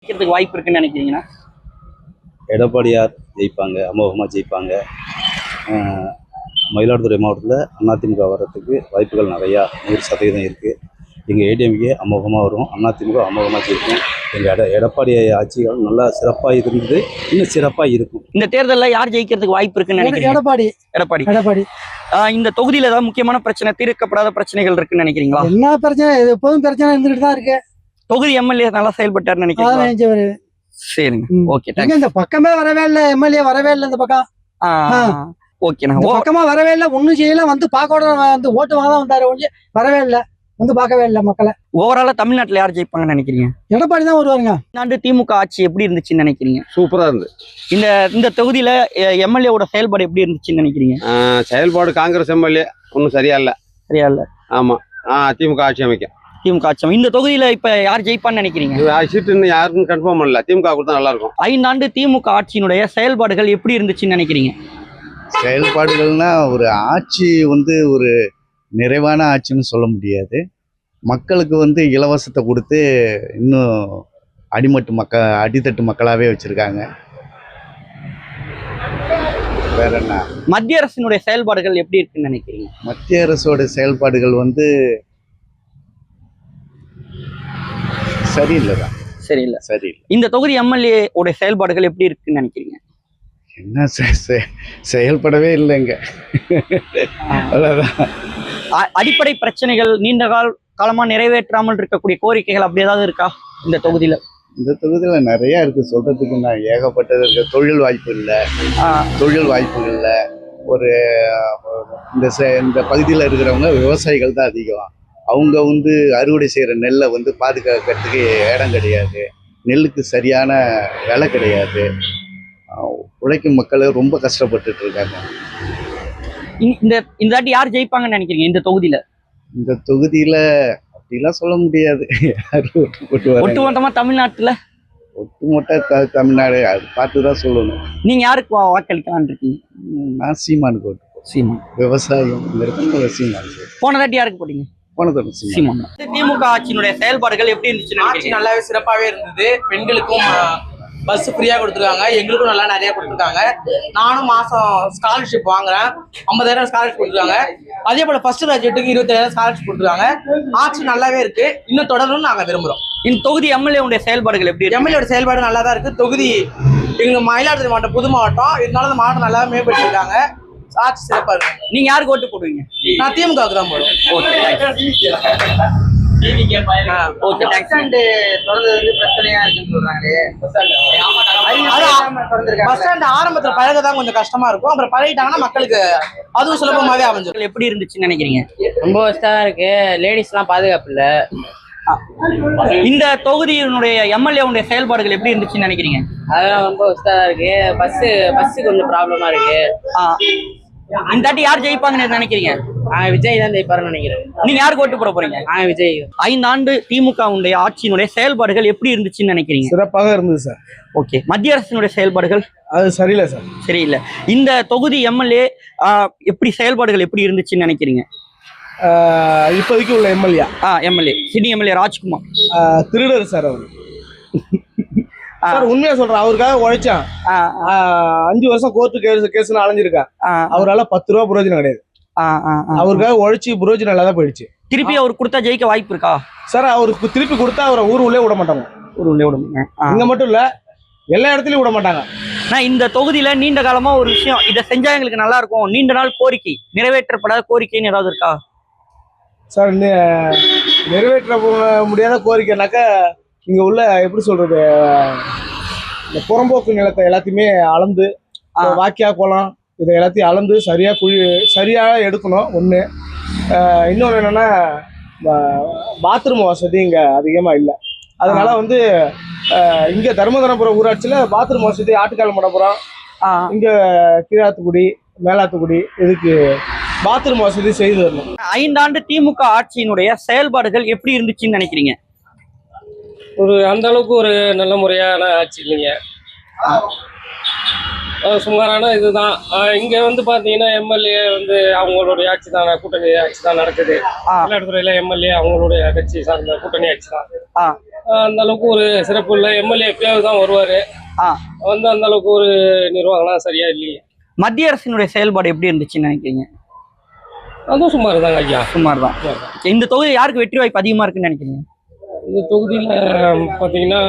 ஜெயிக்கிறதுக்கு வாய்ப்பு இருக்குன்னு நினைக்கிறீங்கன்னா? எடப்பாடியார் ஜெயிப்பாங்க, அமோகமாக ஜெயிப்பாங்க. மயிலாடுதுறை மாவட்டத்தில் அதிமுக வர்றதுக்கு வாய்ப்புகள் நிறையா 100% இருக்குது. எங்கள் ஏடிஎம்கே அமோகமாக வரும், அதிமுக அமோகமாக ஜெயிக்கும். எங்கள் எடப்பாடி ஆட்சிகள் நல்லா சிறப்பாக இருந்தது, இன்னும் சிறப்பாக இருக்கும். இந்த தேர்தலில் யார் ஜெயிக்கிறதுக்கு வாய்ப்பு இருக்குன்னு நினைக்கிறீங்க? எடப்பாடி. இந்த தொகுதியில் ஏதாவது முக்கியமான பிரச்சனை, தீர்க்கப்படாத பிரச்சனைகள் இருக்குன்னு நினைக்கிறீங்களா? என்ன பிரச்சனை? எப்போதும் பிரச்சனை இருந்துட்டு தான் இருக்கு. தொகுதி எம்எல்ஏ நல்லா செயல்பட்டாருன்னு நினைக்கிறீங்க? சரிங்க, ஓகே. இந்த பக்கமே வரவே இல்லை, எம்எல்ஏ வரவே இல்லை இந்த பக்கம். ஓகேண்ணா, பக்கமா வரவே இல்லை, ஒன்னும் செய்யல. வந்து பார்க்க வந்து ஓட்டு வாங்க தான் வந்தாரு, வரவே இல்லை, வந்து பார்க்கவே இல்லை மக்களை. ஓவராலா தமிழ்நாட்டுல யார் ஜெயிப்பாங்கன்னு நினைக்கிறீங்க? எடப்பாடி தான் வருவாருங்க. ஆண்டு திமுக ஆட்சி எப்படி இருந்துச்சுன்னு நினைக்கிறீங்க? சூப்பரா இருந்து. இந்த தொகுதியில எம்எல்ஏவோட செயல்பாடு எப்படி இருந்துச்சுன்னு நினைக்கிறீங்க? செயல்பாடு காங்கிரஸ் எம்எல்ஏ ஒன்றும் சரியா இல்ல. ஆமா, திமுக ஆட்சி அமைக்கும். திமுக ஆட்சி. இந்த தொகுதியில இப்ப யார் ஜெயிப்பான்னு நினைக்கிறீங்க? சீட்டு இன்னும் யாருக்கும் கன்ஃபார்ம் பண்ணல. திமுக கொடுத்தா நல்லா இருக்கும். 5 ஆண்டு திமுக ஆட்சியினுடைய செயல்பாடுகள் எப்படி இருந்துச்சுன்னு நினைக்கிறீங்க? செயல்பாடுகள்னா ஒரு ஆட்சி ஒரு நிறைவான ஆட்சின்னு சொல்ல முடியாது. மக்களுக்கு இலவசத்தை கொடுத்து இன்னும் அடித்தட்டு மக்களாகவே வச்சுருக்காங்க. வேற என்ன? மத்திய அரசினுடைய செயல்பாடுகள் எப்படி இருக்குன்னு நினைக்கிறீங்க? மத்திய அரசோட செயல்பாடுகள் சரியில்லை. இந்த தொகுதி எம்எல்ஏ உடைய செயல்பாடுகள் எப்படி இருக்குன்னு நினைக்கிறீங்க? என்ன செயல்படவே இல்லைங்க. அடிப்படை பிரச்சனைகள், நீண்ட காலமா நிறைவேற்றாமல் இருக்கக்கூடிய கோரிக்கைகள் அப்படி ஏதாவது இருக்கா இந்த தொகுதியில? இந்த தொகுதியில நிறைய இருக்கு சொல்றதுக்கு. நான் ஏகப்பட்டது இருக்கு. தொழில் வாய்ப்புகள் இல்லை. ஒரு இந்த பகுதியில் இருக்கிறவங்க விவசாயிகள் தான் அதிகம். அவங்க அறுவடை செய்கிற நெல்லை பாதுகாக்கிறதுக்கு இடம் கிடையாது. நெல்லுக்கு சரியான விலை கிடையாது. உழைக்கும் மக்கள் ரொம்ப கஷ்டப்பட்டுட்டு இருக்காங்க. இந்த தாட்டி யார் ஜெயிப்பாங்கன்னு நினைக்கிறீங்க இந்த தொகுதியில? இந்த தொகுதியில அப்படிலாம் சொல்ல முடியாது. ஒட்டுமொத்தமா தமிழ்நாட்டுல ஒட்டுமொத்த தமிழ்நாடு அது பார்த்துதான் சொல்லணும். நீங்க யாருக்கு வாக்களிக்கலான்னு இருக்கீங்க? நான் சீமானுக்கு ஓட்டு. சீமான் விவசாயம் சீமான். போன தாட்டி யாருக்கு போட்டீங்க? சீமான். திமுக ஆட்சியினுடைய செயல்பாடுகள் எப்படி இருந்துச்சு? ஆட்சி நல்லாவே சிறப்பாகவே இருந்தது. பெண்களுக்கும் பஸ் ஃப்ரீயா கொடுத்துருக்காங்க, எங்களுக்கும் நல்லா நிறைய கொடுத்துருக்காங்க. நானும் மாசம் ஸ்காலர்ஷிப் வாங்குறேன். 50,000 ஸ்காலர்ஷிப் கொடுத்துருக்காங்க. அதே போல ஃபர்ஸ்ட் கிராஜுவேட்டுக்கு 20,000 ஸ்காலர்ஷிப் கொடுத்துருக்காங்க. ஆட்சி நல்லாவே இருக்கு, இன்னும் தொடரணும்னு நாங்க விரும்புறோம். இந்த தொகுதி எம்எல்ஏ செயல்பாடுகள் எப்படி? எம்எல்ஏ செயல்பாடு நல்லா தான் இருக்கு. தொகுதி எங்க மயிலாடுதுறை மாவட்டம், புது மாவட்டம். இருந்தாலும் அந்த மாவட்டம் நல்லா மேம்படுத்திருக்காங்க. ஆட்சி சிறப்பா இருக்கு. நீங்க யாருக்கு ஓட்டு போடுவீங்க? நான் திமுகவுக்கு தான் போடுவேன். ஆரம்பத்துல பழகதான் கொஞ்சம் கஷ்டமா இருக்கும். அப்புறம் பழகிட்டாங்கன்னா மக்களுக்கு அதுவும் சுலபமாவே அமைஞ்சிடும். எப்படி இருந்துச்சுன்னு நினைக்கிறீங்க? ரொம்ப ஒஸ்டா தான் இருக்கு. லேடிஸ் எல்லாம் பாதுகாப்பு இல்ல. இந்த தொகுதியினுடைய எம்எல்ஏ செயல்பாடுகள் எப்படி இருந்துச்சுன்னு நினைக்கிறீங்க? அதெல்லாம் ரொம்ப ஒஸ்டா தான் இருக்கு. பஸ் கொஞ்சம் ப்ராப்ளமா இருக்கு. இந்த தாட்டி யார் ஜெயிப்பாங்கன்னு நினைக்கிறீங்க? விஜய் தான் ஜெயிப்பாருன்னு நினைக்கிறேன். நீங்க யாருக்கு ஓட்டு போட போறீங்க? விஜய். 5 ஆண்டு திமுக ஆட்சியினுடைய செயல்பாடுகள் எப்படி இருந்துச்சுன்னு நினைக்கிறீங்க? சிறப்பாக இருந்தது சார். ஓகே. மத்திய அரசினுடைய செயல்பாடுகள் அது சரியில்லை சார். சரியில்லை. இந்த தொகுதி எம்எல்ஏ எப்படி செயல்பாடுகள் எப்படி இருந்துச்சுன்னு நினைக்கிறீங்க? இப்போதைக்கு உள்ள எம்எல்ஏ சிட்டி எம்எல்ஏ ராஜ்குமார் திருடர் சார். அவர் சார் உண்மையா சொல்றேன். அவருக்காக உழைச்சான். 5 வருஷம் கோர்ட்டு கேஸ்ன்னு அலைஞ்சிருக்கேன். அவரால் 10 ரூபா புரோஜனம் கிடையாது. அவருக்காக உழைச்சி புரோஜனம் இல்லாத போயிடுச்சு. திருப்பி அவர் கொடுத்தா ஜெயிக்க வாய்ப்பு இருக்கா சார்? அவருக்கு திருப்பி கொடுத்தா அவரை ஊர் உள்ளே விட மாட்டாங்க. இங்க மட்டும் இல்ல, எல்லா இடத்துலயும் விட மாட்டாங்க. நான் இந்த தொகுதியில நீண்ட காலமா ஒரு விஷயம், இதை செஞ்சா எங்களுக்கு நல்லா இருக்கும், நீண்ட நாள் கோரிக்கை, நிறைவேற்றப்படாத கோரிக்கைன்னு ஏதாவது இருக்கா சார்? நிறைவேற்ற முடியாத கோரிக்கைனாக்கா இங்க உள்ள எப்படி சொல்றது, இந்த புறம்போக்கு நிலத்தை எல்லாத்தையுமே அளந்து, வாக்கியா குளம் இதை எல்லாத்தையும் அளந்து சரியாக எடுக்கணும். ஒன்று. இன்னொன்று என்னன்னா, பாத்ரூம் வசதி இங்கே அதிகமாக இல்லை. அதனால இங்கே தர்மபுரம் ஊராட்சியில் பாத்ரூம் வசதி, ஆட்டுக்கால் மடப்புறம், இங்கே கீழாத்துக்குடி, மேலாத்துக்குடி இதுக்கு பாத்ரூம் வசதி செய்து வரணும். 5 ஆண்டு திமுக ஆட்சியினுடைய செயல்பாடுகள் எப்படி இருந்துச்சுன்னு நினைக்கிறீங்க? அந்த அளவுக்கு ஒரு நல்ல முறையான ஆட்சி இல்லைங்க. சுமாரான இதுதான். இங்க வந்து பாத்தீங்கன்னா எம்எல்ஏ வந்து அவங்களுடைய ஆட்சி தான், கூட்டணி ஆட்சி தான் நடக்குது. மயிலாடுதுறையில எம்எல்ஏ அவங்களுடைய கட்சி சார்ந்த கூட்டணி ஆட்சி தான். அந்த அளவுக்கு ஒரு சிறப்பு இல்லை. எம்எல்ஏ எப்பயாவது தான் வருவாரு. வந்து அந்த அளவுக்கு ஒரு நிர்வாகம் சரியா இல்லையே. மத்திய அரசினுடைய செயல்பாடு எப்படி இருந்துச்சுன்னு நினைக்கிறீங்க? அதுவும் சுமார் தாங்க ஐயா. சுமார் தான். இந்த தொகுதி யாருக்கு வெற்றி வாய்ப்பு அதிகமா இருக்குன்னு நினைக்கிறீங்க? இந்த தொகுதியில பாத்தீங்கன்னா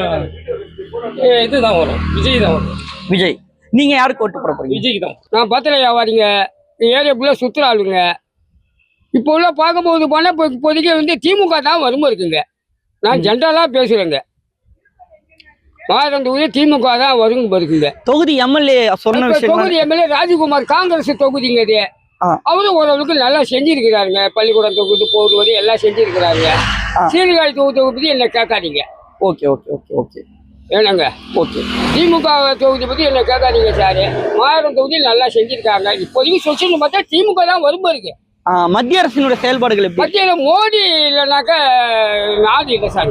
இதுதான் வரும், விஜய் தான் வரும். விஜய். நீங்க யாருக்கு ஓட்டு போட போறீங்க? விஜய்க்கு தான். நான் பத்திர வியாபாரிங்க, ஏரியாக்குள்ள சுற்றுலா ஆளுங்க. இப்போ உள்ள பார்க்கும்போது போனால் இப்போ இப்போதைக்கு வந்து திமுக தான் வரும் இருக்குங்க. நான் ஜென்ரலாக பேசுகிறேங்க. மாதம் தொகுதி திமுக தான் வருங்க இருக்குங்க. தொகுதி எம்எல்ஏ சொன்ன விஷயம். தொகுதி எம்எல்ஏ ராஜகுமார் காங்கிரஸ் தொகுதிங்க இது. அவரும் ஓரளவுக்கு நல்லா செஞ்சிருக்கிறாருங்க. பள்ளிக்கூடம் தொகுதி போகுது எல்லாம் செஞ்சிருக்கிறாருங்க. சீர்காழி தொகுதி பற்றி என்ன கேட்காதீங்க. ஓகே ஓகே ஓகே ஓகே ஏனாங்க. ஓகே. திமுக தொகுதி பற்றி என்ன கேட்காதீங்க சார். மாதம் தொகுதி நல்லா செஞ்சிருக்காங்க. இப்போதைக்கு சொல்லிட்டு பார்த்தா திமுக தான் வரும் இருக்கு. மத்திய அரசினுடைய செயல்பாடுகள் எப்படி? மத்தியில மோடி இல்லைனாக்க நாடு இல்லை சார்.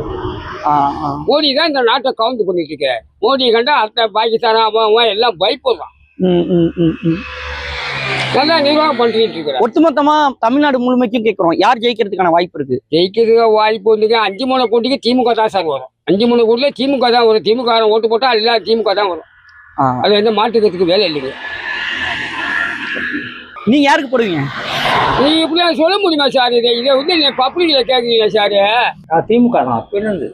மோடி தான் இந்த நாட்டை கவுண்ட் பண்ணிட்டு இருக்க. மோடி கண்டா அத்தை பாகிஸ்தான் அவன் எல்லாம் பயப்படுறான். நல்லா நிர்வாகம் பண்ணிட்டு இருக்கிறார். ஒட்டுமொத்தமா தமிழ்நாடு முழுமைக்கும் கேட்கிறோம், யார் ஜெயிக்கிறதுக்கான வாய்ப்பு இருக்கு? ஜெயிக்கிறதுக்கு வாய்ப்பு வந்துங்க 5 கோடிக்கு திமுக தான் சார் வரும். 5 கோடியில திமுக தான் வரும். திமுக ஓட்டு போட்டா எல்லாம் திமுக தான் வரும். அது எந்த மாற்றுக்கிறதுக்கு வேலை இல்லைங்க. நீங்க யாருக்கு போடுவீங்க? நீ இப்படி சொல்ல முடியுமா சார்? இதை வந்து பப்ளிக்ல கேட்குறீங்க சார். திமுக தான் பிறந்து.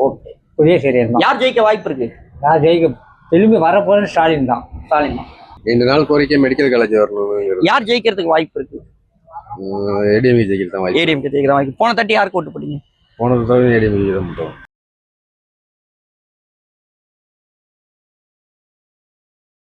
ஓகே, புதிய சரியன் தான். யார் ஜெயிக்க வாய்ப்பு இருக்கு? யார் ஜெயிக்க திரும்பி வரப்போறது ஸ்டாலின் தான். ஸ்டாலின் தான். இந்த நாள் கோரிக்கை மெடிக்கல் காலேஜ் வரணும். யார் ஜெயிக்கிறதுக்கு வாய்ப்பு இருக்கு? ஏடிஎம்கே ஜெயிக்கிறது தான் வாய்ப்பு. ஏடிஎம்கே ஜெயிக்கிற வாய்ப்பு. போன தட்டி யாருக்கு ஓட்டு போட்டீங்க? போனது தவிர ஏடிஎம்கே தான் போட்டோம்.